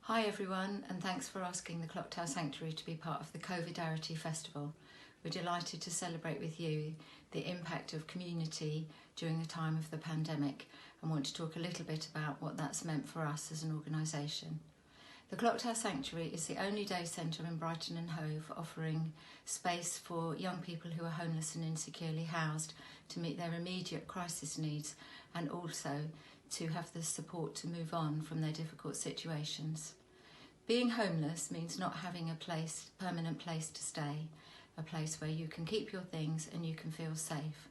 Hi everyone, and thanks for asking the Clocktower Sanctuary to be part of the Covidarity Festival. We're delighted to celebrate with you the impact of community during the time of the pandemic and want to talk a little bit about what that's meant for us as an organisation. The Clocktower Sanctuary is the only day centre in Brighton and Hove offering space for young people who are homeless and insecurely housed to meet their immediate crisis needs and also to have the support to move on from their difficult situations. Being homeless means not having a permanent place to stay, a place where you can keep your things and you can feel safe.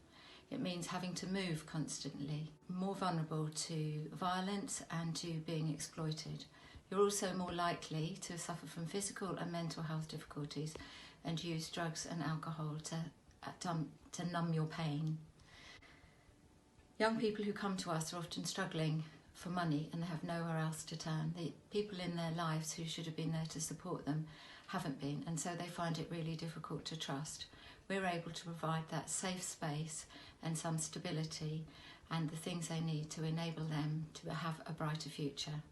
It means having to move constantly, more vulnerable to violence and to being exploited. You're also more likely to suffer from physical and mental health difficulties and use drugs and alcohol to numb your pain. Young people who come to us are often struggling for money and they have nowhere else to turn. The people in their lives who should have been there to support them haven't been, and so they find it really difficult to trust. We're able to provide that safe space and some stability and the things they need to enable them to have a brighter future.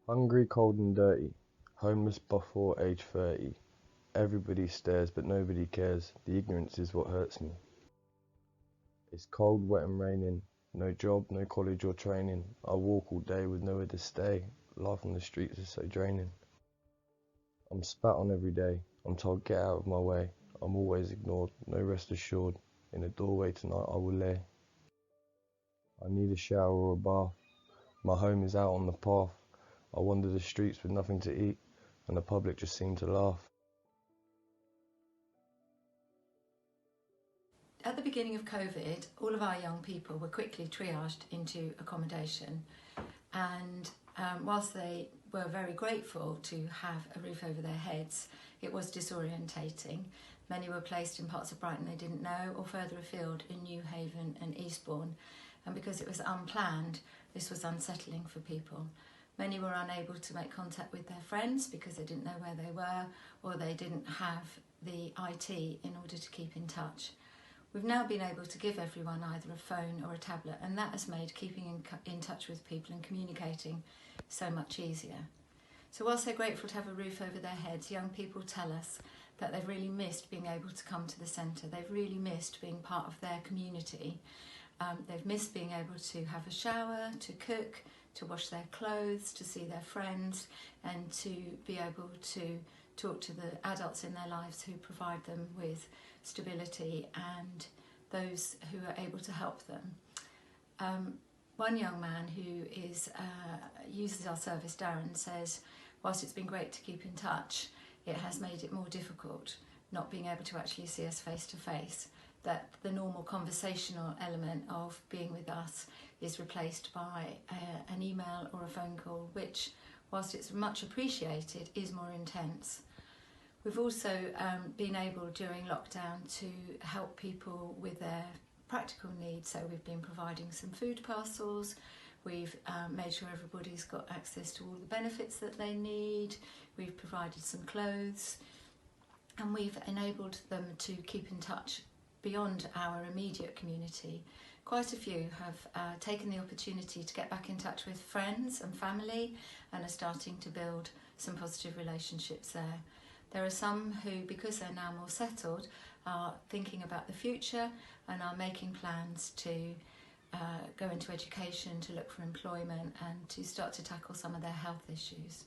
Hungry, cold and dirty, homeless before age 30. Everybody stares but nobody cares, the ignorance is what hurts me. It's cold, wet and raining, no job, no college or training. I walk all day with nowhere to stay, life on the streets is so draining. I'm spat on every day, I'm told get out of my way. I'm always ignored, no rest assured, in a doorway tonight I will lay. I need a shower or a bath, my home is out on the path. I wander the streets with nothing to eat, and the public just seem to laugh. At the beginning of COVID, all of our young people were quickly triaged into accommodation, and whilst they were very grateful to have a roof over their heads, it was disorientating. Many were placed in parts of Brighton they didn't know or further afield in Newhaven and Eastbourne, and because it was unplanned, this was unsettling for people. Many were unable to make contact with their friends because they didn't know where they were or they didn't have the IT in order to keep in touch. We've now been able to give everyone either a phone or a tablet, and that has made keeping in touch with people and communicating so much easier. So whilst they're grateful to have a roof over their heads, young people tell us that they've really missed being able to come to the centre. They've really missed being part of their community. They've missed being able to have a shower, to cook, to wash their clothes, to see their friends, and to be able to talk to the adults in their lives who provide them with stability and those who are able to help them. One young man who uses our service, Darren, says, whilst it's been great to keep in touch, it has made it more difficult not being able to actually see us face to face, that the normal conversational element of being with us is replaced by an email or a phone call, which, whilst it's much appreciated, is more intense. We've also been able during lockdown to help people with their practical needs, so we've been providing some food parcels, we've made sure everybody's got access to all the benefits that they need, we've provided some clothes, and we've enabled them to keep in touch beyond our immediate community. Quite a few have taken the opportunity to get back in touch with friends and family and are starting to build some positive relationships there. There are some who, because they're now more settled, are thinking about the future and are making plans to go into education, to look for employment and to start to tackle some of their health issues.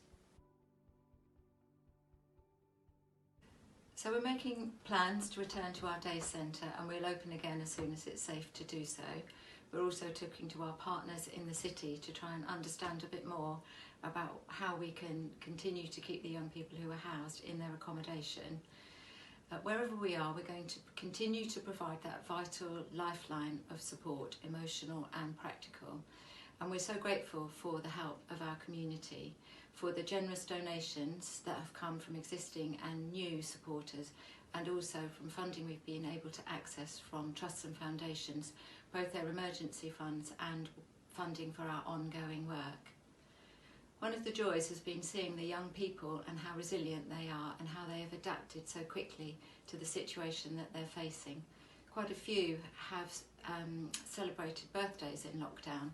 So we're making plans to return to our day centre, and we'll open again as soon as it's safe to do so. We're also talking to our partners in the city to try and understand a bit more about how we can continue to keep the young people who are housed in their accommodation. Wherever we are, we're going to continue to provide that vital lifeline of support, emotional and practical. And we're so grateful for the help of our community, for the generous donations that have come from existing and new supporters, and also from funding we've been able to access from trusts and foundations, both their emergency funds and funding for our ongoing work. One of the joys has been seeing the young people and how resilient they are and how they have adapted so quickly to the situation that they're facing. Quite a few have celebrated birthdays in lockdown,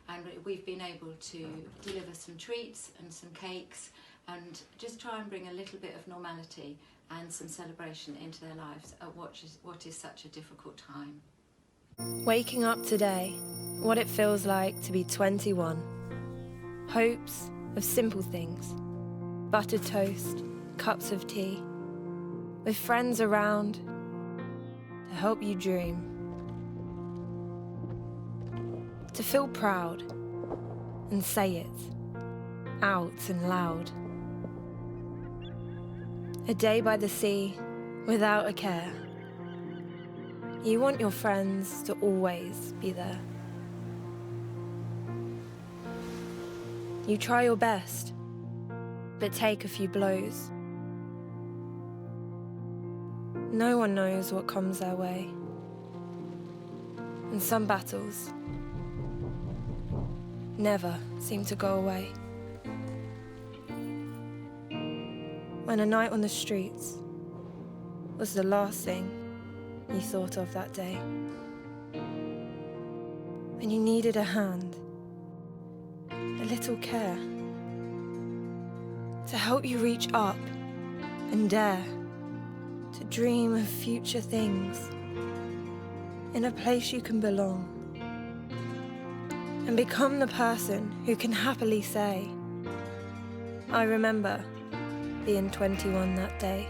and we've been able to deliver some treats and some cakes and just try and bring a little bit of normality and some celebration into their lives at what is such a difficult time. Waking up today, what it feels like to be 21. Hopes of simple things. Buttered toast, cups of tea. With friends around to help you dream. To feel proud and say it out and loud. A day by the sea without a care. You want your friends to always be there. You try your best, but take a few blows. No one knows what comes their way. And some battles never seem to go away. When a night on the streets was the last thing you thought of that day. When you needed a hand, a little care, to help you reach up and dare to dream of future things in a place you can belong and become the person who can happily say, I remember being 21 that day.